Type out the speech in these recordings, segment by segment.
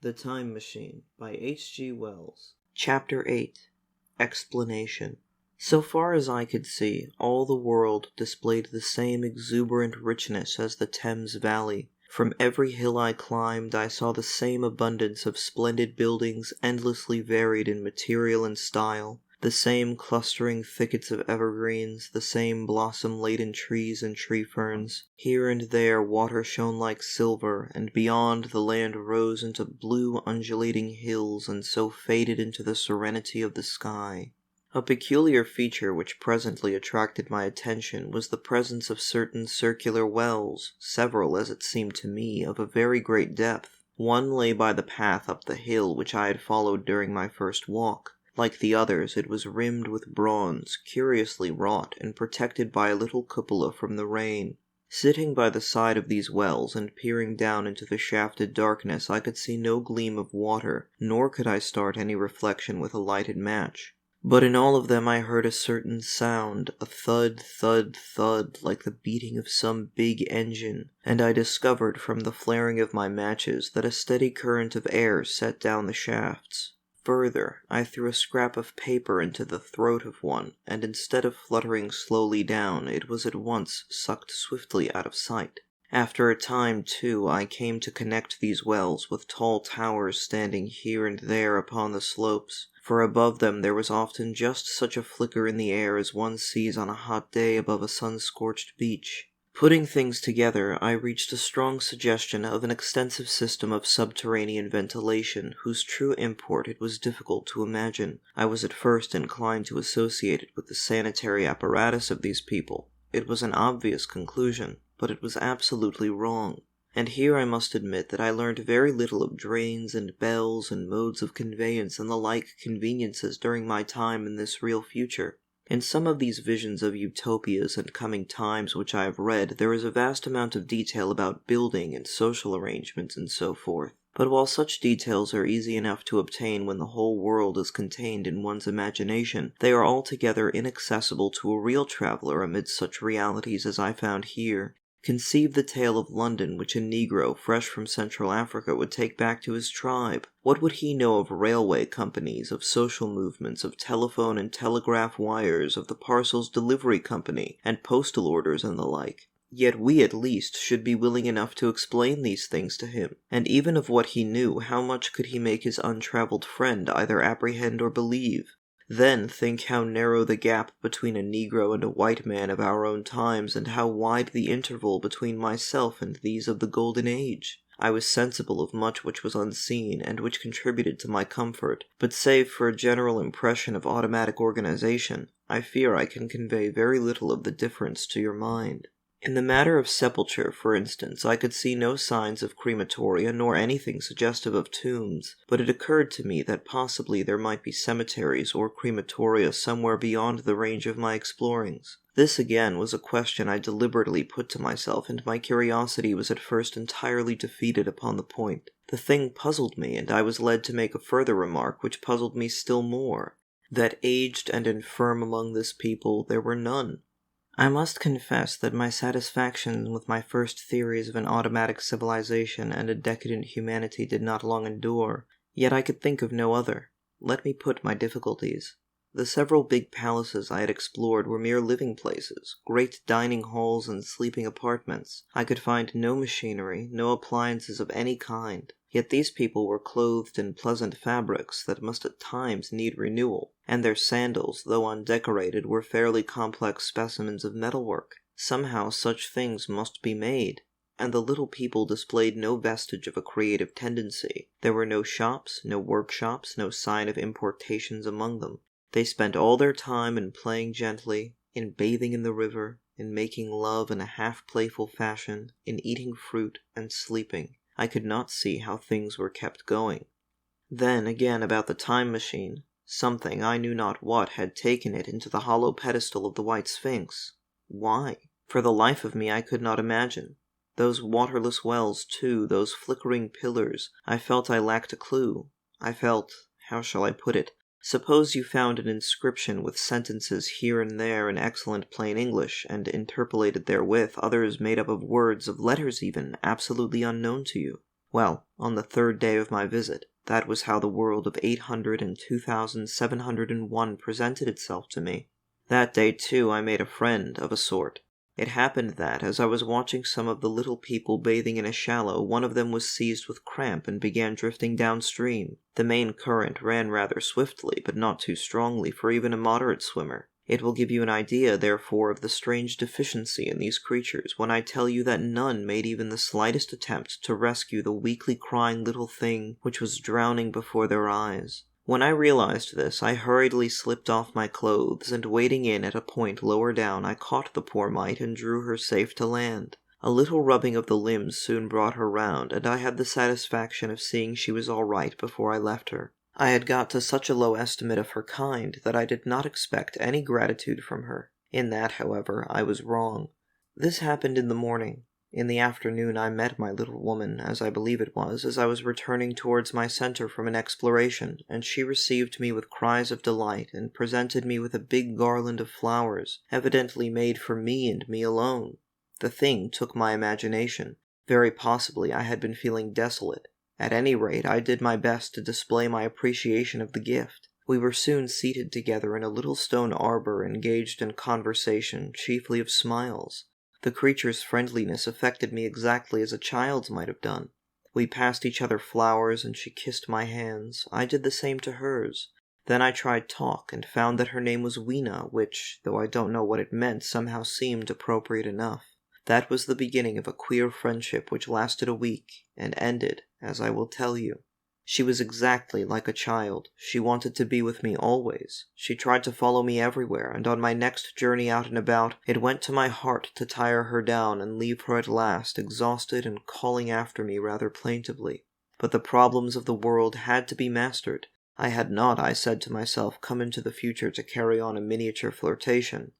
The Time Machine by H.G. Wells. Chapter 8. Explanation. So far as I could see, all the world displayed the same exuberant richness as the Thames Valley. From every hill I climbed, I saw the same abundance of splendid buildings endlessly varied in material and style, the same clustering thickets of evergreens, the same blossom-laden trees and tree-ferns. Here and there water shone like silver, and beyond the land rose into blue undulating hills and so faded into the serenity of the sky. A peculiar feature which presently attracted my attention was the presence of certain circular wells, several, as it seemed to me, of a very great depth. One lay by the path up the hill which I had followed during my first walk. Like the others, it was rimmed with bronze, curiously wrought, and protected by a little cupola from the rain. Sitting by the side of these wells and peering down into the shafted darkness, I could see no gleam of water, nor could I start any reflection with a lighted match. But in all of them I heard a certain sound, a thud, thud, thud, like the beating of some big engine, and I discovered from the flaring of my matches that a steady current of air set down the shafts. Further, I threw a scrap of paper into the throat of one, and instead of fluttering slowly down, it was at once sucked swiftly out of sight. After a time, too, I came to connect these wells with tall towers standing here and there upon the slopes, for above them there was often just such a flicker in the air as one sees on a hot day above a sun-scorched beach. Putting things together, I reached a strong suggestion of an extensive system of subterranean ventilation, whose true import it was difficult to imagine. I was at first inclined to associate it with the sanitary apparatus of these people. It was an obvious conclusion, but it was absolutely wrong. And here I must admit that I learned very little of drains and bells and modes of conveyance and the like conveniences during my time in this real future. In some of these visions of utopias and coming times which I have read, there is a vast amount of detail about building and social arrangements and so forth. But while such details are easy enough to obtain when the whole world is contained in one's imagination, they are altogether inaccessible to a real traveler amidst such realities as I found here. Conceive the tale of London which a Negro fresh from Central Africa would take back to his tribe. What would he know of railway companies, of social movements, of telephone and telegraph wires, of the parcels delivery company, and postal orders and the like? Yet we at least should be willing enough to explain these things to him, and even of what he knew, how much could he make his untraveled friend either apprehend or believe? Then think how narrow the gap between a Negro and a white man of our own times, and how wide the interval between myself and these of the Golden Age. I was sensible of much which was unseen, and which contributed to my comfort, but save for a general impression of automatic organization, I fear I can convey very little of the difference to your mind. In the matter of sepulture, for instance, I could see no signs of crematoria nor anything suggestive of tombs, but it occurred to me that possibly there might be cemeteries or crematoria somewhere beyond the range of my explorings. This again was a question I deliberately put to myself, and my curiosity was at first entirely defeated upon the point. The thing puzzled me, and I was led to make a further remark which puzzled me still more, that aged and infirm among this people there were none. I must confess that my satisfaction with my first theories of an automatic civilization and a decadent humanity did not long endure, yet I could think of no other. Let me put my difficulties. The several big palaces I had explored were mere living places, great dining halls and sleeping apartments. I could find no machinery, no appliances of any kind. Yet these people were clothed in pleasant fabrics that must at times need renewal, and their sandals, though undecorated, were fairly complex specimens of metalwork. Somehow such things must be made, and the little people displayed no vestige of a creative tendency. There were no shops, no workshops, no sign of importations among them. They spent all their time in playing gently, in bathing in the river, in making love in a half-playful fashion, in eating fruit and sleeping. I could not see how things were kept going. Then again about the time machine. Something, I knew not what, had taken it into the hollow pedestal of the White Sphinx. Why? For the life of me I could not imagine. Those waterless wells, too, those flickering pillars, I felt I lacked a clue. I felt, how shall I put it? Suppose you found an inscription with sentences here and there in excellent plain English, and interpolated therewith others made up of words, of letters even, absolutely unknown to you. Well, on the third day of my visit, that was how the world of 802,701 presented itself to me. That day, too, I made a friend, of a sort. It happened that, as I was watching some of the little people bathing in a shallow, one of them was seized with cramp and began drifting downstream. The main current ran rather swiftly, but not too strongly for even a moderate swimmer. It will give you an idea, therefore, of the strange deficiency in these creatures when I tell you that none made even the slightest attempt to rescue the weakly crying little thing which was drowning before their eyes. When I realized this, I hurriedly slipped off my clothes, and wading in at a point lower down, I caught the poor mite and drew her safe to land. A little rubbing of the limbs soon brought her round, and I had the satisfaction of seeing she was all right before I left her. I had got to such a low estimate of her kind that I did not expect any gratitude from her. In that, however, I was wrong. This happened in the morning. In the afternoon I met my little woman, as I believe it was, as I was returning towards my center from an exploration, and she received me with cries of delight and presented me with a big garland of flowers, evidently made for me and me alone. The thing took my imagination. Very possibly I had been feeling desolate. At any rate, I did my best to display my appreciation of the gift. We were soon seated together in a little stone arbor, engaged in conversation, chiefly of smiles. The creature's friendliness affected me exactly as a child's might have done. We passed each other flowers, and she kissed my hands. I did the same to hers. Then I tried talk, and found that her name was Weena, which, though I don't know what it meant, somehow seemed appropriate enough. That was the beginning of a queer friendship which lasted a week, and ended, as I will tell you. She was exactly like a child. She wanted to be with me always. She tried to follow me everywhere, and on my next journey out and about, it went to my heart to tire her down and leave her at last, exhausted and calling after me rather plaintively. But the problems of the world had to be mastered. I had not, I said to myself, come into the future to carry on a miniature flirtation.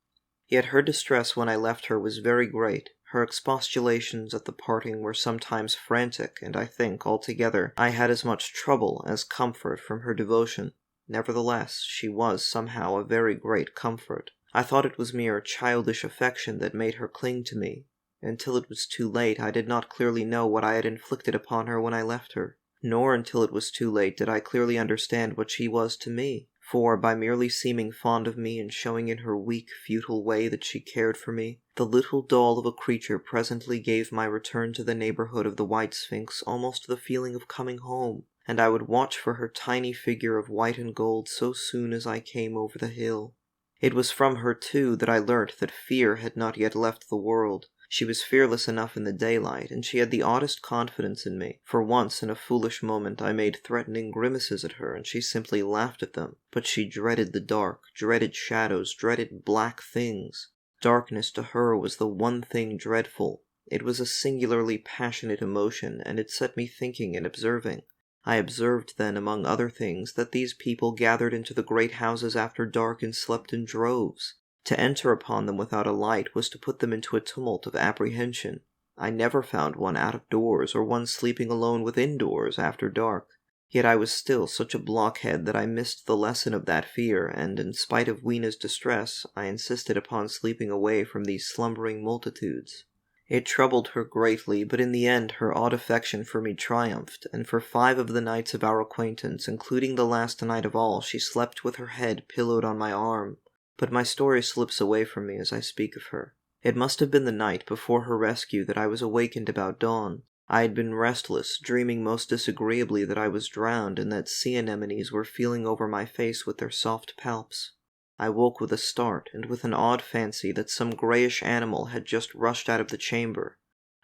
Yet her distress when I left her was very great. Her expostulations at the parting were sometimes frantic, and I think, altogether, I had as much trouble as comfort from her devotion. Nevertheless, she was somehow a very great comfort. I thought it was mere childish affection that made her cling to me. Until it was too late, I did not clearly know what I had inflicted upon her when I left her. Nor until it was too late did I clearly understand what she was to me. For, by merely seeming fond of me and showing in her weak, futile way that she cared for me, the little doll of a creature presently gave my return to the neighborhood of the White Sphinx almost the feeling of coming home, and I would watch for her tiny figure of white and gold so soon as I came over the hill. It was from her, too, that I learnt that fear had not yet left the world. She was fearless enough in the daylight, and she had the oddest confidence in me. For once, in a foolish moment, I made threatening grimaces at her, and she simply laughed at them. But she dreaded the dark, dreaded shadows, dreaded black things. Darkness to her was the one thing dreadful. It was a singularly passionate emotion, and it set me thinking and observing. I observed then, among other things, that these people gathered into the great houses after dark and slept in droves. To enter upon them without a light was to put them into a tumult of apprehension. I never found one out of doors, or one sleeping alone within doors after dark. Yet I was still such a blockhead that I missed the lesson of that fear, and in spite of Weena's distress, I insisted upon sleeping away from these slumbering multitudes. It troubled her greatly, but in the end her odd affection for me triumphed, and for 5 of the nights of our acquaintance, including the last night of all, she slept with her head pillowed on my arm. But my story slips away from me as I speak of her. It must have been the night before her rescue that I was awakened about dawn. I had been restless, dreaming most disagreeably that I was drowned and that sea anemones were feeling over my face with their soft palps. I woke with a start and with an odd fancy that some grayish animal had just rushed out of the chamber.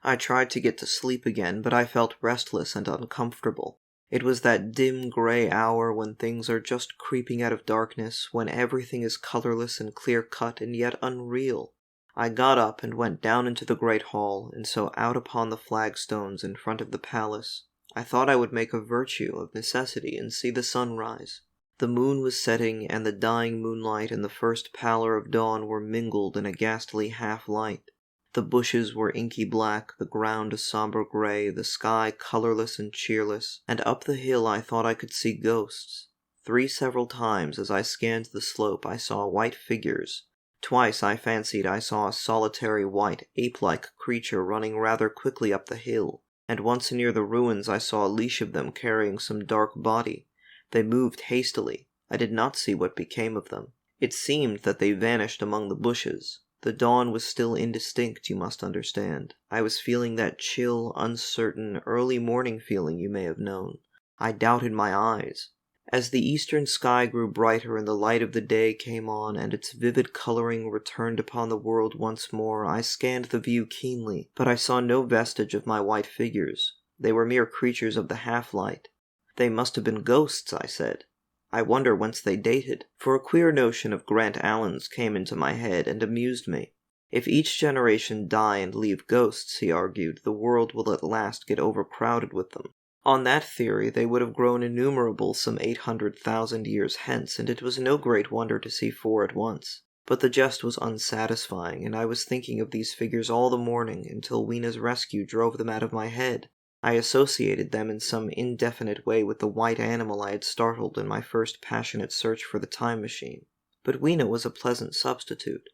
I tried to get to sleep again, but I felt restless and uncomfortable. It was that dim gray hour when things are just creeping out of darkness, when everything is colorless and clear-cut and yet unreal. I got up and went down into the great hall, and so out upon the flagstones in front of the palace. I thought I would make a virtue of necessity and see the sun rise. The moon was setting, and the dying moonlight and the first pallor of dawn were mingled in a ghastly half-light. The bushes were inky black, the ground a somber gray, the sky colorless and cheerless, and up the hill I thought I could see ghosts. 3 several times as I scanned the slope I saw white figures. Twice I fancied I saw a solitary white, ape-like creature running rather quickly up the hill. and once near the ruins I saw a leash of them carrying some dark body. They moved hastily. I did not see what became of them. It seemed that they vanished among the bushes. The dawn was still indistinct, you must understand. I was feeling that chill, uncertain, early morning feeling you may have known. I doubted my eyes. As the eastern sky grew brighter and the light of the day came on and its vivid coloring returned upon the world once more, I scanned the view keenly, but I saw no vestige of my white figures. They were mere creatures of the half-light. They must have been ghosts, I said. I wonder whence they dated, for a queer notion of Grant Allen's came into my head and amused me. If each generation die and leave ghosts, he argued, the world will at last get overcrowded with them. On that theory, they would have grown innumerable some 800,000 years hence, and it was no great wonder to see 4 at once. But the jest was unsatisfying, and I was thinking of these figures all the morning until Weena's rescue drove them out of my head. I associated them in some indefinite way with the white animal I had startled in my first passionate search for the time machine. But Weena was a pleasant substitute.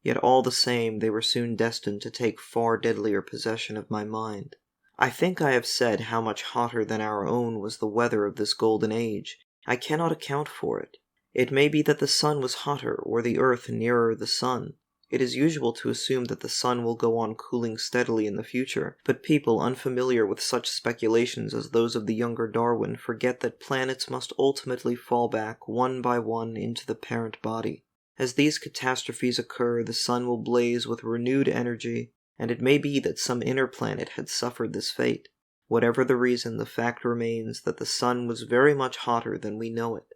Yet all the same, they were soon destined to take far deadlier possession of my mind. I think I have said how much hotter than our own was the weather of this golden age. I cannot account for it. It may be that the sun was hotter, or the earth nearer the sun. It is usual to assume that the sun will go on cooling steadily in the future, but people unfamiliar with such speculations as those of the younger Darwin forget that planets must ultimately fall back one by one into the parent body. As these catastrophes occur, the sun will blaze with renewed energy, and it may be that some inner planet had suffered this fate. Whatever the reason, the fact remains that the sun was very much hotter than we know it.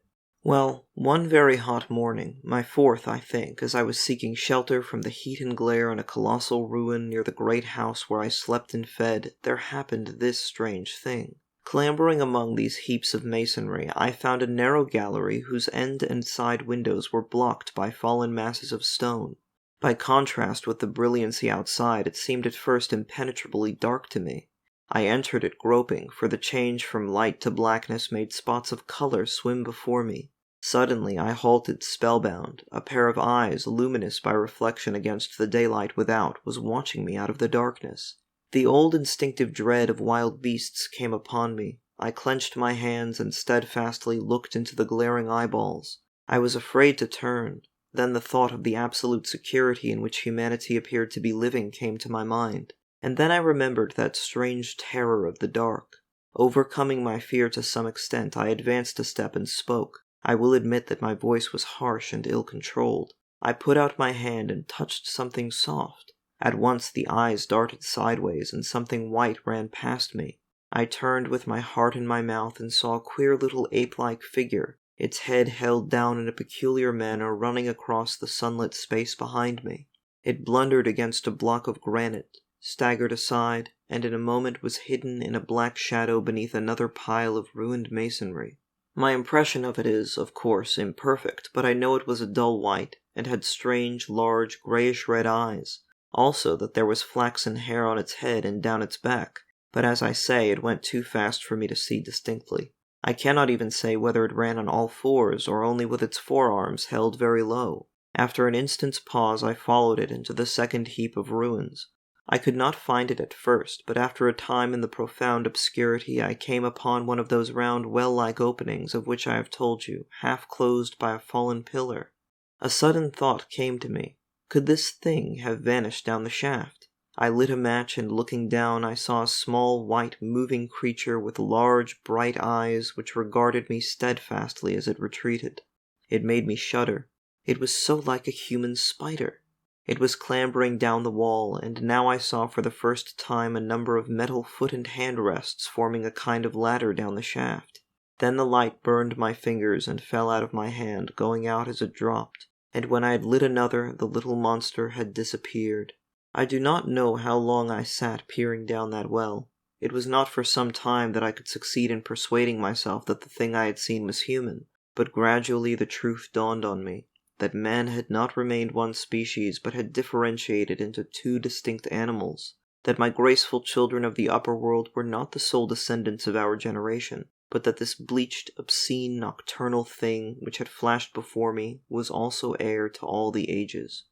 Well, one very hot morning, my 4th, I think, as I was seeking shelter from the heat and glare in a colossal ruin near the great house where I slept and fed, there happened this strange thing. Clambering among these heaps of masonry, I found a narrow gallery whose end and side windows were blocked by fallen masses of stone. By contrast with the brilliancy outside, it seemed at first impenetrably dark to me. I entered it groping, for the change from light to blackness made spots of color swim before me. Suddenly I halted spellbound. A pair of eyes, luminous by reflection against the daylight without, was watching me out of the darkness. The old instinctive dread of wild beasts came upon me. I clenched my hands and steadfastly looked into the glaring eyeballs. I was afraid to turn. Then the thought of the absolute security in which humanity appeared to be living came to my mind. And then I remembered that strange terror of the dark. Overcoming my fear to some extent, I advanced a step and spoke. I will admit that my voice was harsh and ill-controlled. I put out my hand and touched something soft. At once the eyes darted sideways and something white ran past me. I turned with my heart in my mouth and saw a queer little ape-like figure, its head held down in a peculiar manner, running across the sunlit space behind me. It blundered against a block of granite, staggered aside, and in a moment was hidden in a black shadow beneath another pile of ruined masonry. My impression of it is, of course, imperfect, but I know it was a dull white, and had strange, large, grayish-red eyes. Also that there was flaxen hair on its head and down its back, but as I say, it went too fast for me to see distinctly. I cannot even say whether it ran on all fours or only with its forearms held very low. After an instant's pause I followed it into the second heap of ruins. I could not find it at first, but after a time in the profound obscurity I came upon one of those round well-like openings of which I have told you, half closed by a fallen pillar. A sudden thought came to me. Could this thing have vanished down the shaft? I lit a match, and looking down I saw a small, white, moving creature with large, bright eyes which regarded me steadfastly as it retreated. It made me shudder. It was so like a human spider. It was clambering down the wall, and now I saw for the first time a number of metal foot and hand rests forming a kind of ladder down the shaft. Then the light burned my fingers and fell out of my hand, going out as it dropped, and when I had lit another, the little monster had disappeared. I do not know how long I sat peering down that well. It was not for some time that I could succeed in persuading myself that the thing I had seen was human, but gradually the truth dawned on me, that man had not remained one species but had differentiated into 2 distinct animals, that my graceful children of the upper world were not the sole descendants of our generation, but that this bleached, obscene, nocturnal thing which had flashed before me was also heir to all the ages.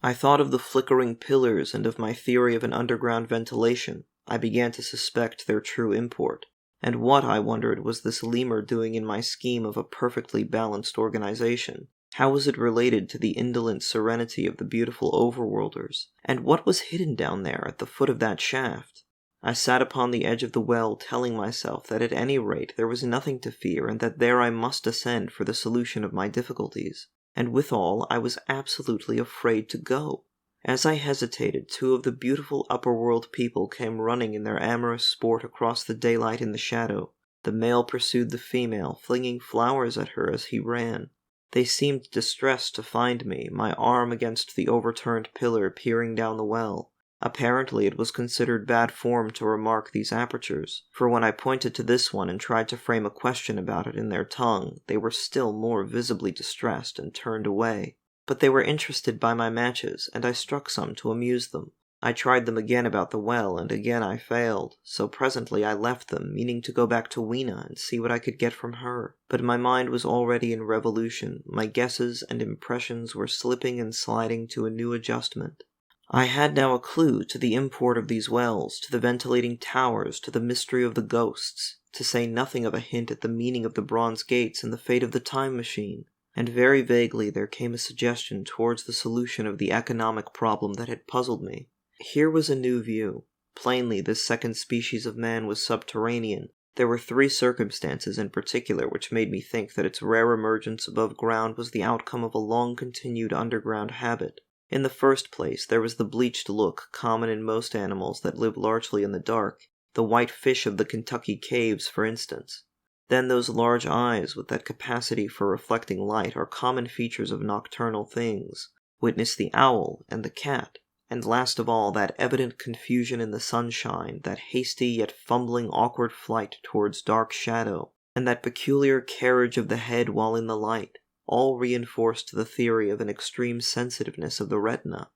I thought of the flickering pillars and of my theory of an underground ventilation. I began to suspect their true import. And what, I wondered, was this lemur doing in my scheme of a perfectly balanced organization? How was it related to the indolent serenity of the beautiful overworlders? And what was hidden down there at the foot of that shaft? I sat upon the edge of the well, telling myself that at any rate there was nothing to fear, and that there I must ascend for the solution of my difficulties. And withal, I was absolutely afraid to go. As I hesitated, 2 of the beautiful upper-world people came running in their amorous sport across the daylight in the shadow. The male pursued the female, flinging flowers at her as he ran. They seemed distressed to find me, my arm against the overturned pillar, peering down the well. Apparently it was considered bad form to remark these apertures, for when I pointed to this one and tried to frame a question about it in their tongue, they were still more visibly distressed and turned away. But they were interested by my matches, and I struck some to amuse them. I tried them again about the well, and again I failed, so presently I left them, meaning to go back to Weena and see what I could get from her. But my mind was already in revolution, my guesses and impressions were slipping and sliding to a new adjustment. I had now a clue to the import of these wells, to the ventilating towers, to the mystery of the ghosts, to say nothing of a hint at the meaning of the bronze gates and the fate of the time machine. And very vaguely there came a suggestion towards the solution of the economic problem that had puzzled me. Here was a new view. Plainly, this second species of man was subterranean. There were 3 circumstances in particular which made me think that its rare emergence above ground was the outcome of a long-continued underground habit. In the first place, there was the bleached look common in most animals that live largely in the dark, the white fish of the Kentucky caves, for instance. Then those large eyes with that capacity for reflecting light are common features of nocturnal things. Witness the owl and the cat. And last of all, that evident confusion in the sunshine, that hasty yet fumbling awkward flight towards dark shadow, and that peculiar carriage of the head while in the light, all reinforced the theory of an extreme sensitiveness of the retina.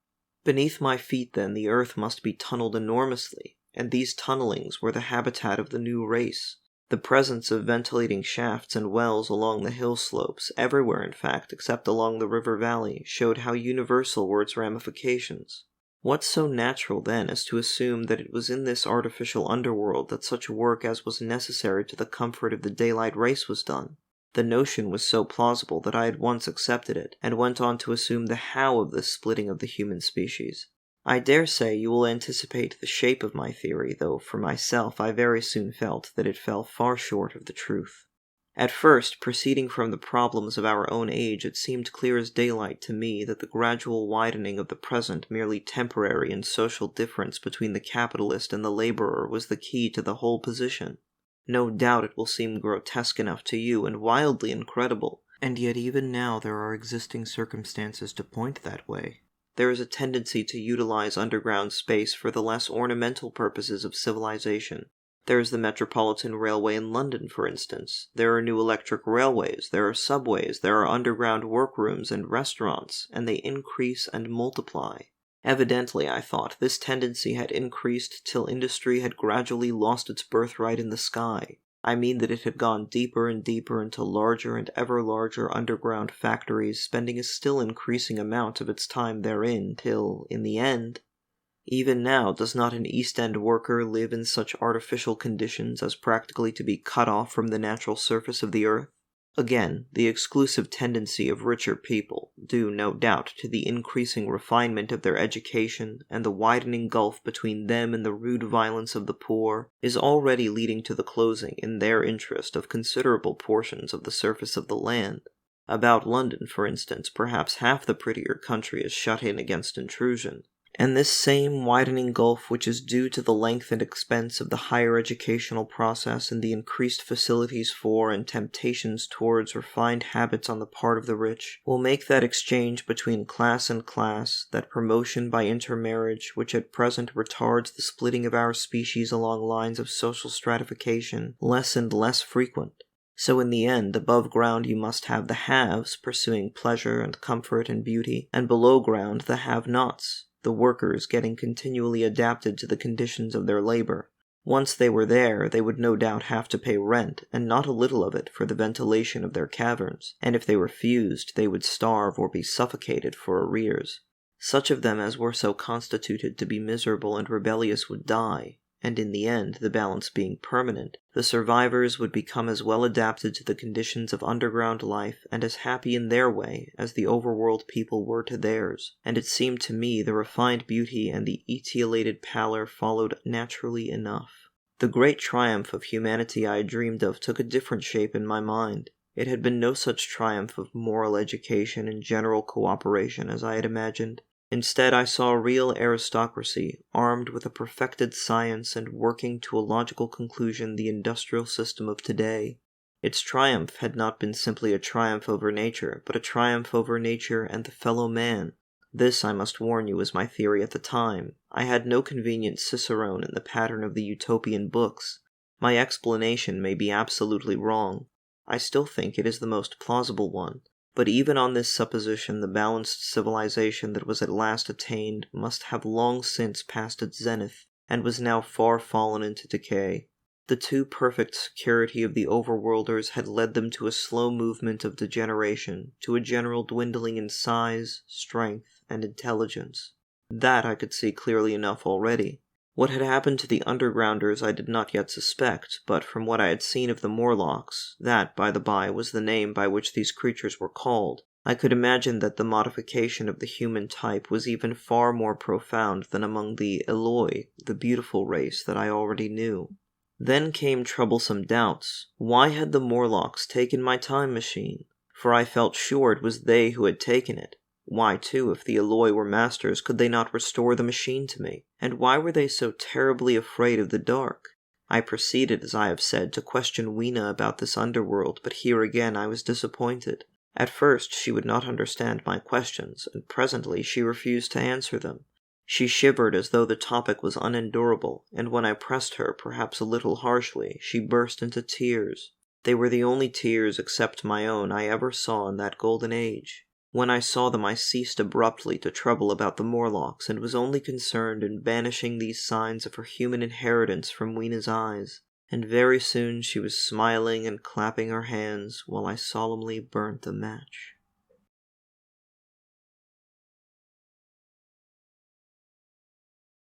Beneath my feet, then, the earth must be tunneled enormously, and these tunnelings were the habitat of the new race. The presence of ventilating shafts and wells along the hill slopes, everywhere in fact except along the river valley, showed how universal were its ramifications. What so natural, then, as to assume that it was in this artificial underworld that such work as was necessary to the comfort of the daylight race was done? The notion was so plausible that I at once accepted it, and went on to assume the how of this splitting of the human species. I dare say you will anticipate the shape of my theory, though for myself I very soon felt that it fell far short of the truth. At first, proceeding from the problems of our own age, it seemed clear as daylight to me that the gradual widening of the present merely temporary and social difference between the capitalist and the laborer was the key to the whole position. No doubt it will seem grotesque enough to you and wildly incredible, and yet even now there are existing circumstances to point that way. There is a tendency to utilize underground space for the less ornamental purposes of civilization. There is the Metropolitan Railway in London, for instance. There are new electric railways, there are subways, there are underground workrooms and restaurants, and they increase and multiply. Evidently, I thought, this tendency had increased till industry had gradually lost its birthright in the sky. I mean that it had gone deeper and deeper into larger and ever larger underground factories, spending a still increasing amount of its time therein, till, in the end, even now, does not an East End worker live in such artificial conditions as practically to be cut off from the natural surface of the earth? Again, the exclusive tendency of richer people, due no doubt to the increasing refinement of their education and the widening gulf between them and the rude violence of the poor, is already leading to the closing, in their interest, of considerable portions of the surface of the land. About London, for instance, perhaps half the prettier country is shut in against intrusion. And this same widening gulf, which is due to the length and expense of the higher educational process and the increased facilities for and temptations towards refined habits on the part of the rich, will make that exchange between class and class, that promotion by intermarriage, which at present retards the splitting of our species along lines of social stratification, less and less frequent. So in the end, above ground you must have the haves, pursuing pleasure and comfort and beauty, and below ground the have-nots, the workers getting continually adapted to the conditions of their labor. Once they were there, they would no doubt have to pay rent, and not a little of it, for the ventilation of their caverns, and if they refused, they would starve or be suffocated for arrears. Such of them as were so constituted to be miserable and rebellious would die, and in the end, the balance being permanent, the survivors would become as well adapted to the conditions of underground life and as happy in their way as the overworld people were to theirs, and it seemed to me the refined beauty and the etiolated pallor followed naturally enough. The great triumph of humanity I had dreamed of took a different shape in my mind. It had been no such triumph of moral education and general cooperation as I had imagined. Instead, I saw a real aristocracy, armed with a perfected science and working to a logical conclusion the industrial system of today. Its triumph had not been simply a triumph over nature, but a triumph over nature and the fellow man. This, I must warn you, was my theory at the time. I had no convenient cicerone in the pattern of the utopian books. My explanation may be absolutely wrong. I still think it is the most plausible one. But even on this supposition, the balanced civilization that was at last attained must have long since passed its zenith, and was now far fallen into decay. The too perfect security of the overworlders had led them to a slow movement of degeneration, to a general dwindling in size, strength, and intelligence. That I could see clearly enough already. What had happened to the undergrounders I did not yet suspect, but from what I had seen of the Morlocks, that, by the by, was the name by which these creatures were called, I could imagine that the modification of the human type was even far more profound than among the Eloi, the beautiful race that I already knew. Then came troublesome doubts. Why had the Morlocks taken my time machine? For I felt sure it was they who had taken it. Why, too, if the Eloi were masters, could they not restore the machine to me? And why were they so terribly afraid of the dark? I proceeded, as I have said, to question Weena about this underworld, but here again I was disappointed. At first she would not understand my questions, and presently she refused to answer them. She shivered as though the topic was unendurable, and when I pressed her, perhaps a little harshly, she burst into tears. They were the only tears, except my own, I ever saw in that golden age. When I saw them I ceased abruptly to trouble about the Morlocks, and was only concerned in banishing these signs of her human inheritance from Weena's eyes, and very soon she was smiling and clapping her hands, while I solemnly burnt the match.